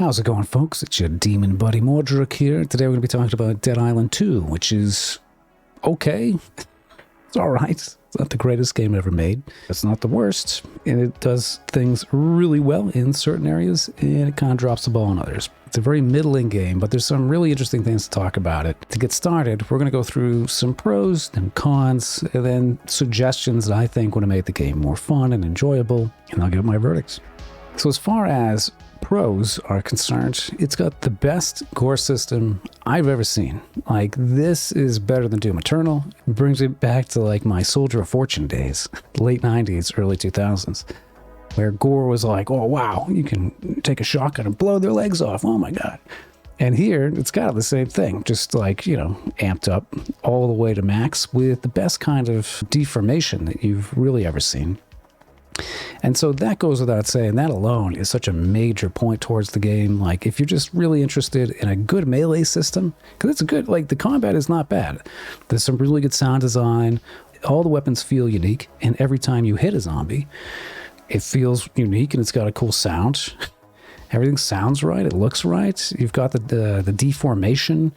How's it going, folks? It's your demon buddy Mordrick here. Today we're going to be talking about Dead Island 2, which is okay. It's alright. It's not the greatest game ever made. It's not the worst, and it does things really well in certain areas, and it kind of drops the ball in others. It's a very middling game, but there's some really interesting things to talk about it. To get started, we're going to go through some pros and cons, and then suggestions that I think would have made the game more fun and enjoyable, and I'll give my verdicts. So as far as pros are concerned, it's got the best gore system I've ever seen. Like, this is better than Doom Eternal. It brings it back to like my Soldier of Fortune days, late 90s, early 2000s, where gore was like, oh wow, you can take a shotgun and blow their legs off. Oh my god. And here, it's kind of the same thing, just like, you know, amped up all the way to max with the best kind of deformation that you've really ever seen. And so that goes without saying. That alone is such a major point towards the game. Like, if you're just really interested in a good melee system, because it's a good, like, the combat is not bad. There's some really good sound design. All the weapons feel unique, and every time you hit a zombie, it feels unique and it's got a cool sound. Everything sounds right. It looks right. You've got the deformation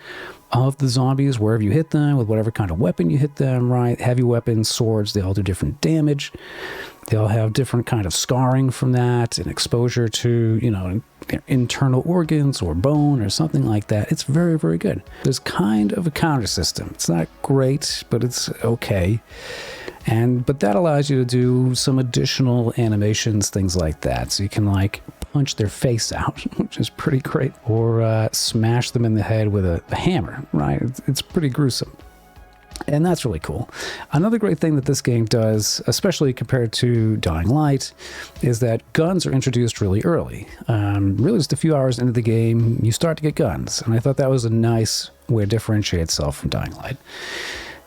of the zombies wherever you hit them, with whatever kind of weapon you hit them, right? Heavy weapons, swords, they all do different damage. They all have different kind of scarring from that and exposure to, you know, internal organs or bone or something like that. It's very, very good. There's kind of a counter system. It's not great, but it's okay. But that allows you to do some additional animations, things like that. So you can like punch their face out, which is pretty great, or smash them in the head with a hammer, right? It's pretty gruesome. And that's really cool. Another great thing that this game does, especially compared to Dying Light, is that guns are introduced really early. Really just a few hours into the game, you start to get guns. And I thought that was a nice way to differentiate itself from Dying Light.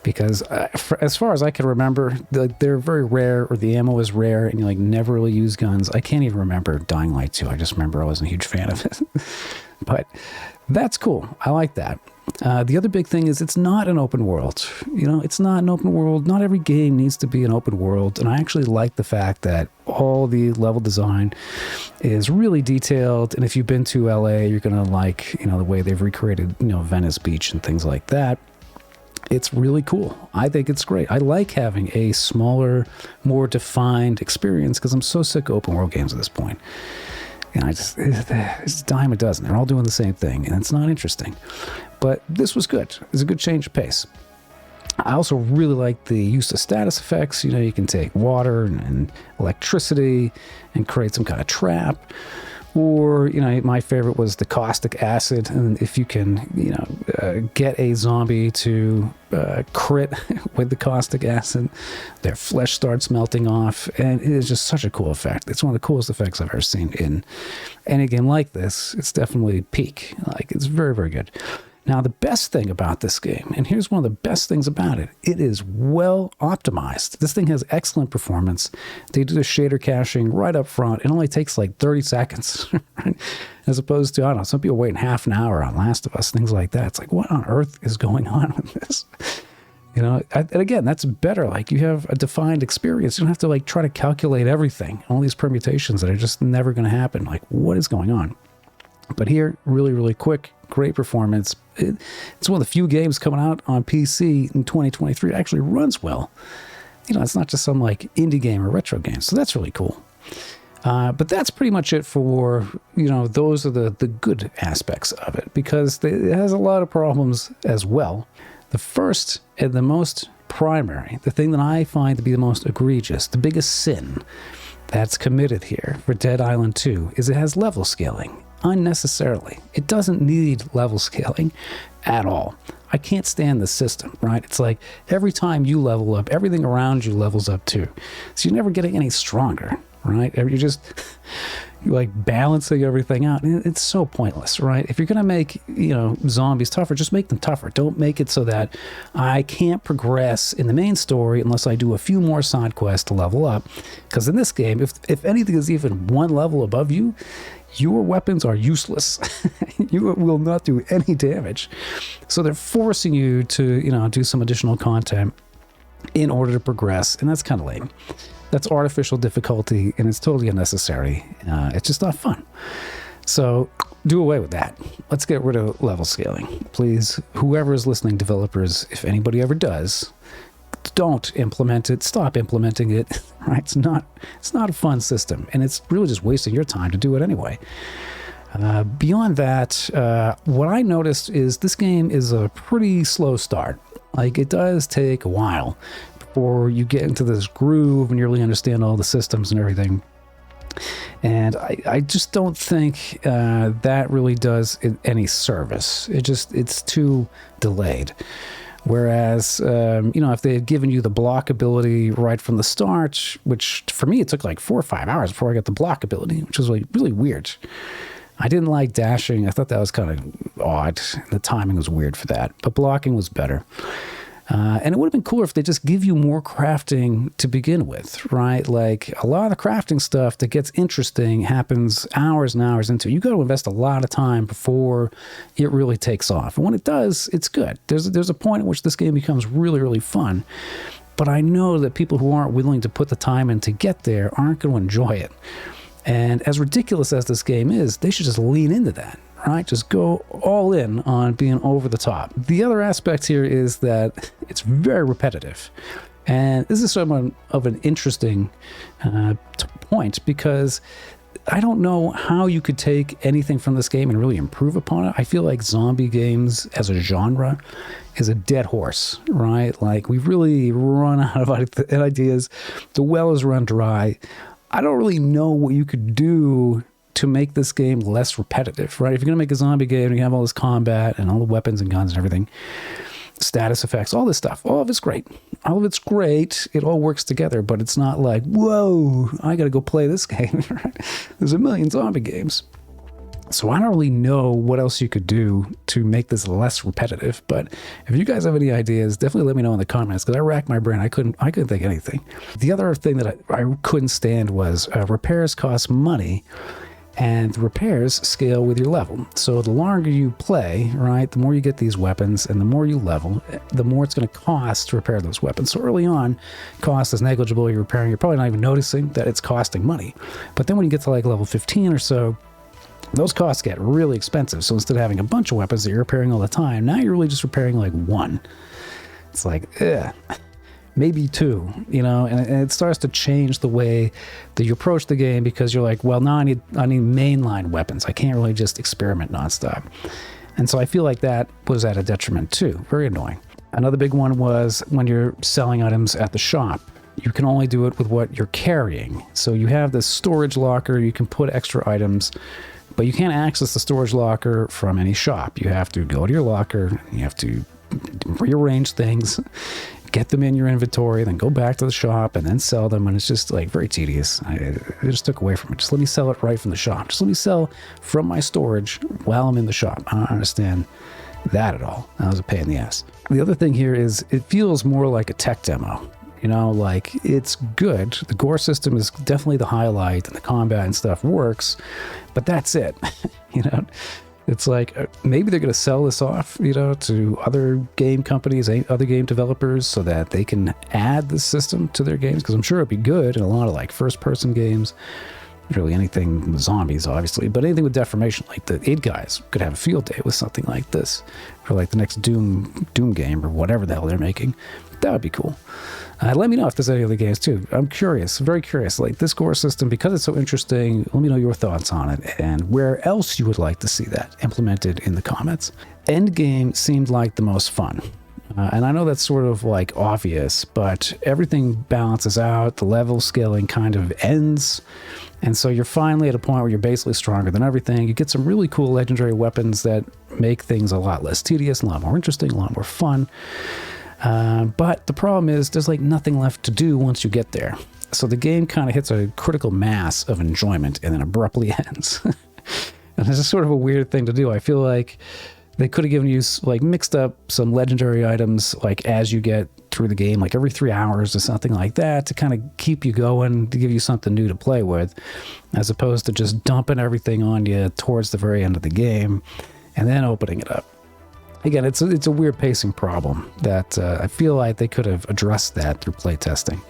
Because as far as I can remember, they're very rare, or the ammo is rare, and you like never really use guns. I can't even remember Dying Light 2. I just remember I wasn't a huge fan of it. But that's cool. I like that. The other big thing is it's not an open world. You know, it's not an open world. Not every game needs to be an open world. And I actually like the fact that all the level design is really detailed. And if you've been to LA, you're going to like, you know, the way they've recreated, you know, Venice Beach and things like that. It's really cool. I think it's great. I like having a smaller, more defined experience because I'm so sick of open world games at this point. And it's a dime a dozen. They're all doing the same thing, and it's not interesting. But this was good. It's a good change of pace. I also really like the use of status effects. You know, you can take water and electricity and create some kind of trap. Or, you know, my favorite was the caustic acid. And if you can, you know, get a zombie to crit with the caustic acid, their flesh starts melting off. And it is just such a cool effect. It's one of the coolest effects I've ever seen in any game like this. It's definitely peak. Like, it's very, very good. Now, the best thing about this game, and here's one of the best things about it, it is well optimized. This thing has excellent performance. They do the shader caching right up front. It only takes like 30 seconds, right? As opposed to, I don't know, some people waiting half an hour on Last of Us, things like that. It's like, what on earth is going on with this? You know, and again, that's better. Like, you have a defined experience. You don't have to like try to calculate everything, all these permutations that are just never going to happen. Like, what is going on? But here, really, really quick, great performance. It's one of the few games coming out on PC in 2023 that actually runs well. You know, it's not just some like indie game or retro game. So that's really cool. But that's pretty much it for, you know, those are the good aspects of it, because it has a lot of problems as well. The first and the most primary, the thing that I find to be the most egregious, the biggest sin that's committed here for Dead Island 2 is it has level scaling. Unnecessarily. It doesn't need level scaling at all. I can't stand the system, right? It's like every time you level up, everything around you levels up too. So you're never getting any stronger, right? You're just like balancing everything out. And it's so pointless, right? If you're going to make, you know, zombies tougher, just make them tougher. Don't make it so that I can't progress in the main story unless I do a few more side quests to level up. Because in this game, if anything is even one level above you, your weapons are useless. You will not do any damage. So they're forcing you to, you know, do some additional content in order to progress. And that's kind of lame. That's artificial difficulty, and it's totally unnecessary. It's just not fun. So do away with that. Let's get rid of level scaling. Please, whoever is listening, developers, if anybody ever does, don't implement it. Stop implementing it. Right? It's not a fun system, and it's really just wasting your time to do it anyway. Beyond that, what I noticed is this game is a pretty slow start. Like, it does take a while before you get into this groove and you really understand all the systems and everything. And I just don't think that really does it any service. It's too delayed. Whereas, if they had given you the block ability right from the start, which for me, it took like 4 or 5 hours before I got the block ability, which was really weird. I didn't like dashing. I thought that was kind of odd. The timing was weird for that, but blocking was better. And it would have been cooler if they just give you more crafting to begin with, right? Like, a lot of the crafting stuff that gets interesting happens hours and hours into it. You got to invest a lot of time before it really takes off. And when it does, it's good. There's a point at which this game becomes really, really fun. But I know that people who aren't willing to put the time in to get there aren't going to enjoy it. And as ridiculous as this game is, they should just lean into that, right? Just go all in on being over the top. The other aspect here is that it's very repetitive. And this is somewhat of an interesting point, because I don't know how you could take anything from this game and really improve upon it. I feel like zombie games as a genre is a dead horse, right? Like, we've really run out of ideas. The well is run dry. I don't really know what you could do to make this game less repetitive, right? If you're going to make a zombie game and you have all this combat and all the weapons and guns and everything, status effects, all this stuff, all of it's great. All of it's great. It all works together, but it's not like, whoa, I got to go play this game, right? There's a million zombie games. So I don't really know what else you could do to make this less repetitive, but if you guys have any ideas, definitely let me know in the comments, because I racked my brain. I couldn't think anything. The other thing that I couldn't stand was repairs cost money, and the repairs scale with your level. So the longer you play, right, the more you get these weapons, and the more you level, the more it's going to cost to repair those weapons. So early on, cost is negligible. You're repairing, you're probably not even noticing that it's costing money. But then when you get to like level 15 or so, those costs get really expensive. So instead of having a bunch of weapons that you're repairing all the time, now you're really just repairing like one. It's like, maybe two, and it starts to change the way that you approach the game, because you're like, well, now I need mainline weapons. I can't really just experiment nonstop. And so I feel like that was at a detriment too. Very annoying. Another big one was when you're selling items at the shop. You can only do it with what you're carrying. So you have this storage locker, you can put extra items, but you can't access the storage locker from any shop. You have to go to your locker, you have to rearrange things, get them in your inventory, then go back to the shop and then sell them. And it's just like very tedious. I just took away from it. Just let me sell it right from the shop. Just let me sell from my storage while I'm in the shop. I don't understand that at all. That was a pain in the ass. The other thing here is it feels more like a tech demo. Like, it's good. The gore system is definitely the highlight, and the combat and stuff works, but that's it. It's like, maybe they're going to sell this off, to other game companies, other game developers, so that they can add this system to their games, because I'm sure it'd be good in a lot of like first-person games. Really anything with zombies, obviously, but anything with deformation, like the 8 guys could have a field day with something like this, or like the next Doom game, or whatever the hell they're making. That would be cool. Let me know if there's any other games too. I'm curious, very curious. Like, this gore system, because it's so interesting, let me know your thoughts on it and where else you would like to see that implemented in the comments. Endgame seemed like the most fun. And I know that's sort of like obvious, but everything balances out. The level scaling kind of ends. And so you're finally at a point where you're basically stronger than everything. You get some really cool legendary weapons that make things a lot less tedious, a lot more interesting, a lot more fun. But the problem is there's like nothing left to do once you get there. So the game kind of hits a critical mass of enjoyment and then abruptly ends. And this is sort of a weird thing to do. I feel like they could have given you, like, mixed up some legendary items, like, as you get through the game, like every 3 hours or something like that, to kind of keep you going, to give you something new to play with, as opposed to just dumping everything on you towards the very end of the game and then opening it up. Again, it's a weird pacing problem that I feel like they could have addressed that through playtesting.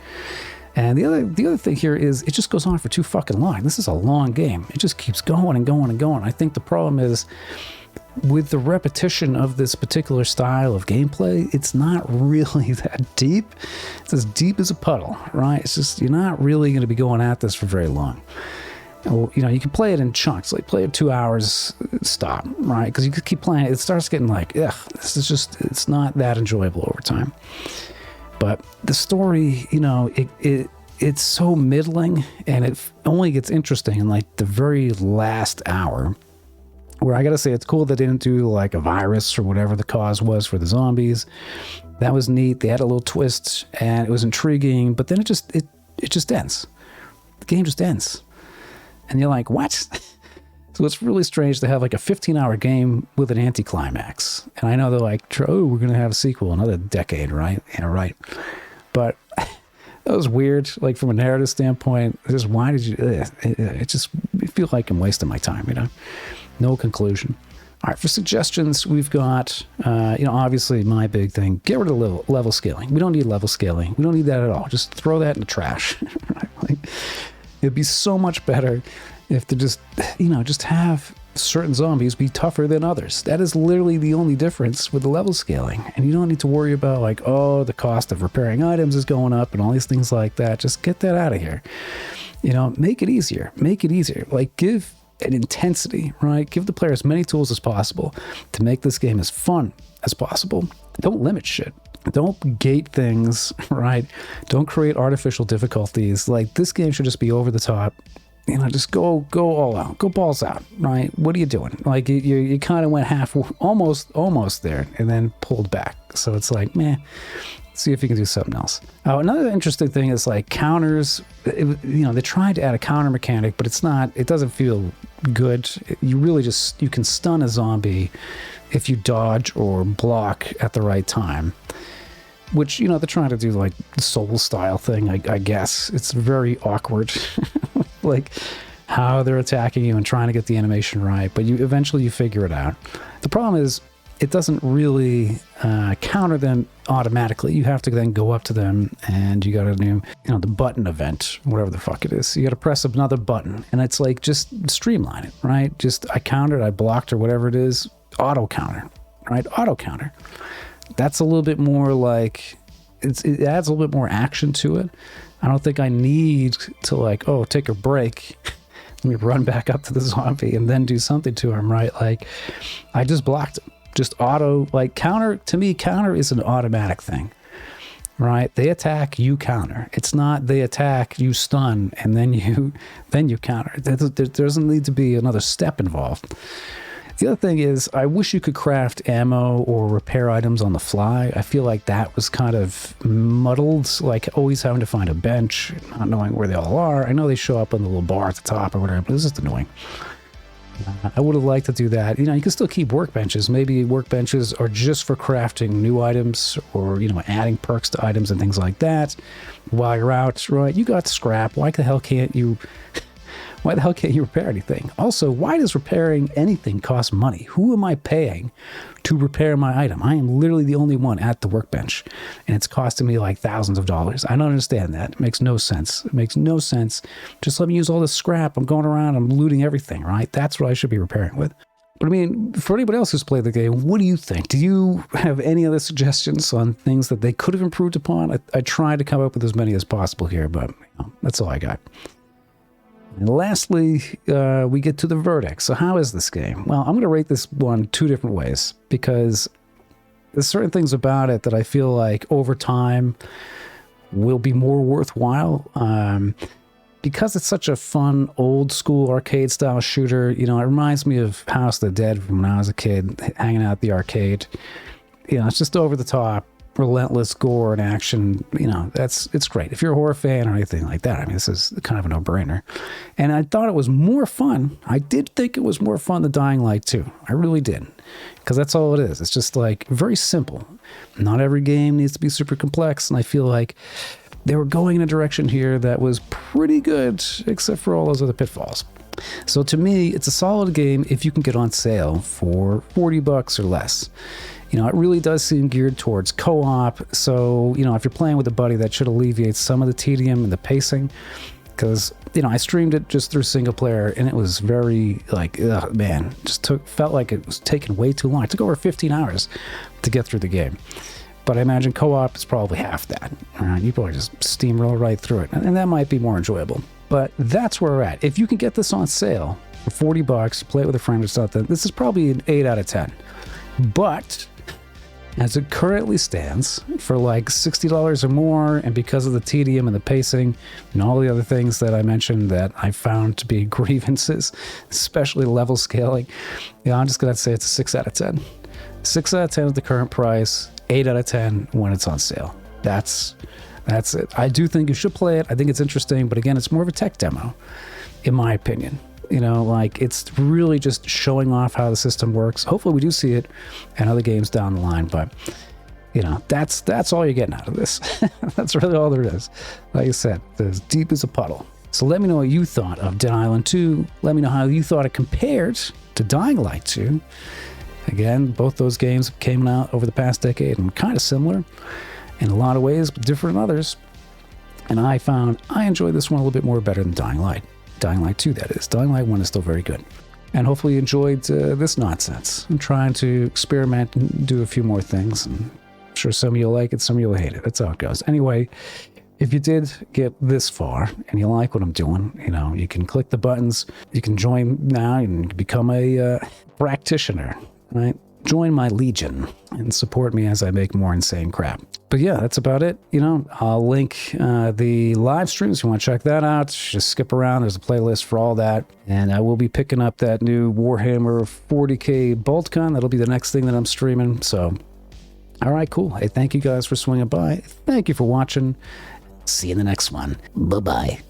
And the other thing here is it just goes on for too fucking long. This is a long game. It just keeps going and going and going. I think the problem is with the repetition of this particular style of gameplay, it's not really that deep. It's as deep as a puddle, right? It's just, you're not really going to be going at this for very long. You know, you can play it in chunks, like play it 2 hours, stop, right? Because you could keep playing it, it starts getting like, ugh, this is just, it's not that enjoyable over time. But the story, you know, it's so middling, and it only gets interesting in like the very last hour, where I gotta say it's cool they didn't do like a virus or whatever the cause was for the zombies. That was neat. They had a little twist and it was intriguing, but then it just ends. The game just ends. And you're like, what? So it's really strange to have like a 15-hour game with an anticlimax. And I know they're like, oh, we're gonna have a sequel another decade, right? Yeah, right. But that was weird, like from a narrative standpoint. Just why did you, it just, I feel like I'm wasting my time, you know? No conclusion. All right, for suggestions, we've got, you know, obviously my big thing, get rid of level scaling. We don't need level scaling. We don't need that at all. Just throw that in the trash. Right? Like, it'd be so much better if they just, you know, just have certain zombies be tougher than others. That is literally the only difference with the level scaling. And you don't need to worry about like, oh, the cost of repairing items is going up and all these things like that. Just get that out of here. You know, make it easier. Make it easier. Like, give an intensity, right? Give the player as many tools as possible to make this game as fun as possible. Don't limit shit. Don't gate things, right? Don't create artificial difficulties. Like, this game should just be over the top. You know, just go all out, go balls out, right? What are you doing? Like, you kind of went almost there and then pulled back. So it's like, meh. See if you can do something else. Another interesting thing is like counters. You know, they tried to add a counter mechanic, but it doesn't feel good. You really just, you can stun a zombie if you dodge or block at the right time, which, you know, they're trying to do like the Soul style thing, I guess. It's very awkward, like how they're attacking you and trying to get the animation right, but eventually you figure it out. The problem is, it doesn't really counter them automatically. You have to then go up to them and you got to do, you know, the button event, whatever the fuck it is. You got to press another button and it's like, just streamline it, right? Just, I countered, I blocked, or whatever it is, auto counter, right? Auto counter. That's a little bit more like, it adds a little bit more action to it. I don't think I need to like, oh, take a break. Let me run back up to the zombie and then do something to him, right? Like, I just blocked him. Just auto, like counter, to me, counter is an automatic thing, right? They attack, you counter. It's not they attack, you stun, and then you counter. There doesn't need to be another step involved. The other thing is, I wish you could craft ammo or repair items on the fly. I feel like that was kind of muddled, like always having to find a bench, not knowing where they all are. I know they show up on the little bar at the top or whatever, but it's just annoying. I would have liked to do that. You know, you can still keep workbenches. Maybe workbenches are just for crafting new items or, you know, adding perks to items and things like that. While you're out, right, you got scrap. Why the hell can't you repair anything? Also, why does repairing anything cost money? Who am I paying to repair my item? I am literally the only one at the workbench, and it's costing me like thousands of dollars. I don't understand that. It makes no sense. It makes no sense. Just let me use all this scrap. I'm going around, I'm looting everything, right? That's what I should be repairing with. But I mean, for anybody else who's played the game, what do you think? Do you have any other suggestions on things that they could have improved upon? I tried to come up with as many as possible here, but you know, that's all I got. And lastly, we get to the verdict. So how is this game? Well, I'm going to rate this one two different ways because there's certain things about it that I feel like over time will be more worthwhile. Because it's such a fun, old school arcade style shooter, you know, it reminds me of House of the Dead from when I was a kid, hanging out at the arcade. You know, it's just over the top, relentless gore and action. You know, it's great. If you're a horror fan or anything like that, I mean, this is kind of a no-brainer. And I thought it was more fun. I did think it was more fun than Dying Light 2. I really did. Because that's all it is. It's just like very simple. Not every game needs to be super complex. And I feel like they were going in a direction here that was pretty good, except for all those other pitfalls. So to me, it's a solid game if you can get on sale for $40 or less. You know, it really does seem geared towards co-op. So, you know, if you're playing with a buddy, that should alleviate some of the tedium and the pacing. Because, you know, I streamed it just through single player, and it was very, like, ugh, man, felt like it was taking way too long. It took over 15 hours to get through the game. But I imagine co-op is probably half that. You probably just steamroll right through it, and that might be more enjoyable. But that's where we're at. If you can get this on sale for 40 bucks, play it with a friend or something, this is probably an 8 out of 10. But as it currently stands, for like $60 or more, and because of the tedium and the pacing and all the other things that I mentioned that I found to be grievances, especially level scaling, I'm just going to say it's a 6 out of 10. 6 out of 10 at the current price, 8 out of 10 when it's on sale. That's it. I do think you should play it. I think it's interesting, but again, it's more of a tech demo, in my opinion. You know, like, it's really just showing off how the system works. Hopefully we do see it in other games down the line, but, you know, that's all you're getting out of this. That's really all there is. Like I said, as deep as a puddle. So let me know what you thought of Dead Island 2. Let me know how you thought it compared to Dying Light 2. Again, both those games came out over the past decade and kind of similar in a lot of ways, but different in others. And I found I enjoyed this one a little bit more better than Dying Light. Dying Light 2, that is. Dying Light 1 is still very good. And hopefully you enjoyed this nonsense. I'm trying to experiment and do a few more things. And I'm sure some of you like it, some of you will hate it. That's how it goes. Anyway, if you did get this far and you like what I'm doing, you know, you can click the buttons. You can join now and become a practitioner, right? Join my legion and support me as I make more insane crap. But yeah, that's about it. You know, I'll link the live streams if you want to check that out. Just skip around. There's a playlist for all that. And I will be picking up that new Warhammer 40K bolt gun. That'll be the next thing that I'm streaming. So, all right, cool. Hey, thank you guys for swinging by. Thank you for watching. See you in the next one. Bye-bye.